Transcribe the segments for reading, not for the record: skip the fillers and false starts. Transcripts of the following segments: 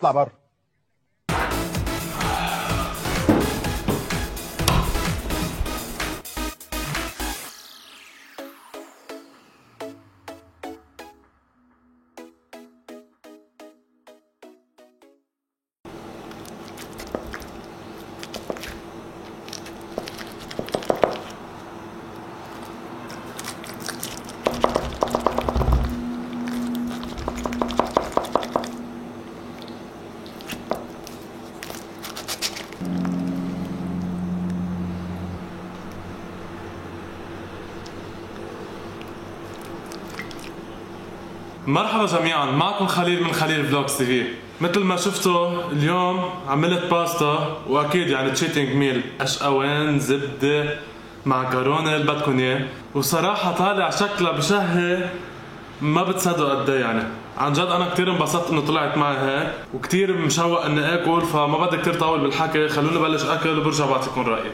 اطلع بره. مرحبا جميعا، معكم خليل من خليل فلوجز تي في. مثل ما شفتوا اليوم عملت باستا، واكيد يعني تشيتنج ميل، اشقوان، زبده، معكرونه اللي بدكم اياه، وصراحه طالع شكلها بشهي ما بتصدقوا قد ايه. يعني عن جد انا كثير انبسطت انه طلعت معي هيك، وكثير مشوق اني اكل، فما بدي كثير طول بالحكي، خلوني بلش اكل وبرجع بعطيكم رايي.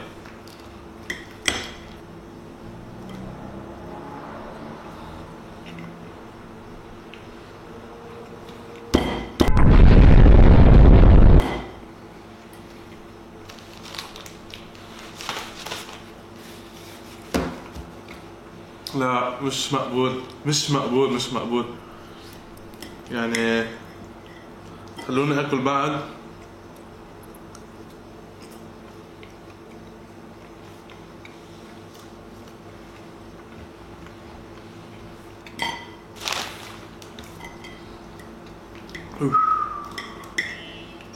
لا مش مقبول، مش مقبول، مش مقبول. يعني خلوني اكل بعد.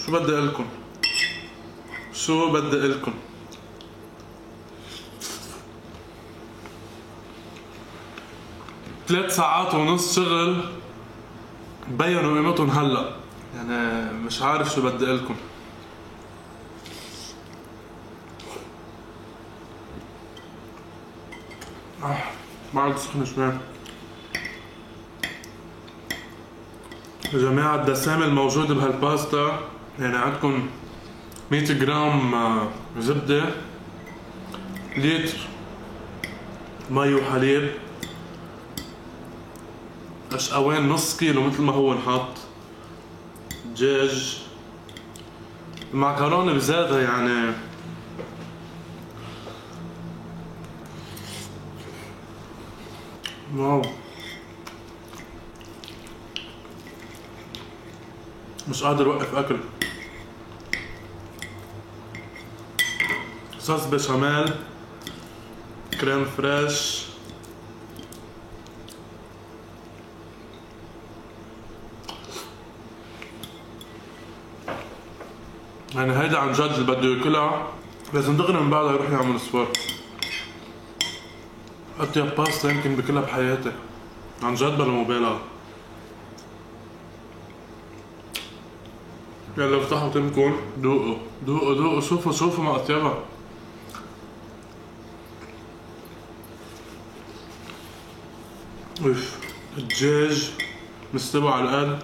شو بدي اقلكم، شو بدي اقلكم. ثلاث ساعات ونص شغل بينوا قيمتهم هلا، يعني مش عارف شو بدي اقلكم. بعد سخن شوي. يا جماعة الدسامة الموجودة بهالباستا، يعني عندكم 100 جرام زبدة، لتر مي وحليب، اشقوان نص كيلو مثل ما هو نحط، دجاج، المعكرونة بزيادة يعني واو، مش قادر اوقف اكل. صوص بشاميل، كريم فريش، يعني هيدا عن جد اللي بده ياكلها لازم دغري من بعدها يروح يعمل سبورت. اطيب باستا يمكن باكلها بحياتي، عن جد بلا مبالغة. يلا افتحوا تمكن، دوقوا دوقوا دوقوا، شوفوا شوفوا ما اطيبها. اوف، الدجاج مستوى على القد،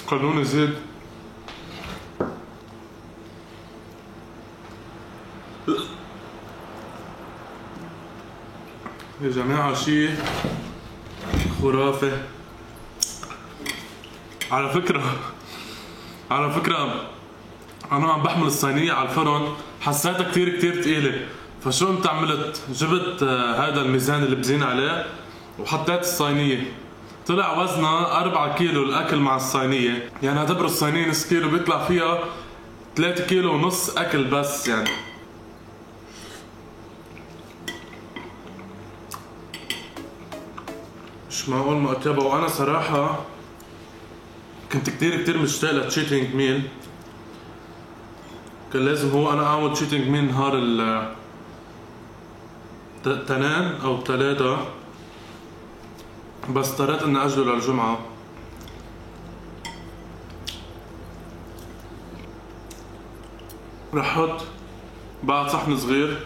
خلوني زيد. يا جماعة شي خرافي. على فكرة أنا عم بحمل الصينية على الفرن، حسيتها كتير تقيلة، فشو قمت عملت؟ جبت هذا الميزان اللي بزين عليه وحطيت الصينية، طلع وزنها 4 كيلو الأكل مع الصينية. يعني اعتبروا الصينية نص كيلو، بيطلع فيها 3 كيلو ونص أكل بس. يعني مش معقول ما أطيبها. وأنا صراحة كنت كتير مشتاق لتشيتنج ميل، كان لازم هو أنا أعمل تشيتنج ميل نهار التنين أو التلاتة، بس اضطريت إني أجله للجمعة. رح أحط بعد صحن صغير،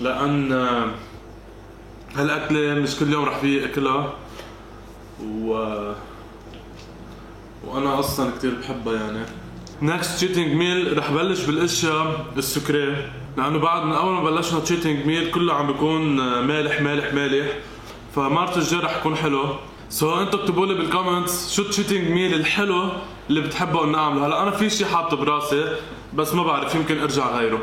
لأن هالأكلة مش كل يوم رح فيي أكلها، وأنا أصلاً كتير بحبها. يعني نكست تشيتنج ميل رح بلش بالأشياء السكري، لأنه بعد من أول ما بلشنا تشيتنج ميل كله عم بيكون مالح، فمرة الجاي رح يكون حلو. انتوا اكتبوا لي بالكومنتس شو التشيتنج ميل الحلو اللي بتحبوا اني اعمله. هلا انا في شي حاطه براسي بس ما بعرف، يمكن ارجع غيره.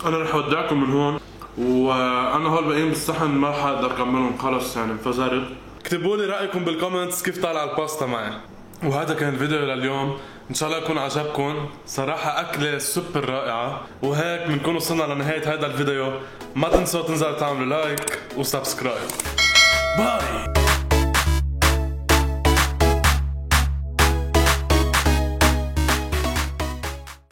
انا رح اودعكم من هون، وانا هول باقيين بالصحن ما حقدر اكملهم، خلص يعني انفجرت. اكتبوا لي رايكم بالكومنتس كيف طالع الباستا معي. وهذا كان الفيديو لليوم، ان شاء الله يكون عجبكم. صراحه اكله سوبر رائعه. وهيك بنكون وصلنا لنهايه هذا الفيديو. ما تنسوا تنزلوا تعملوا لايك وسبسكرايب. باي.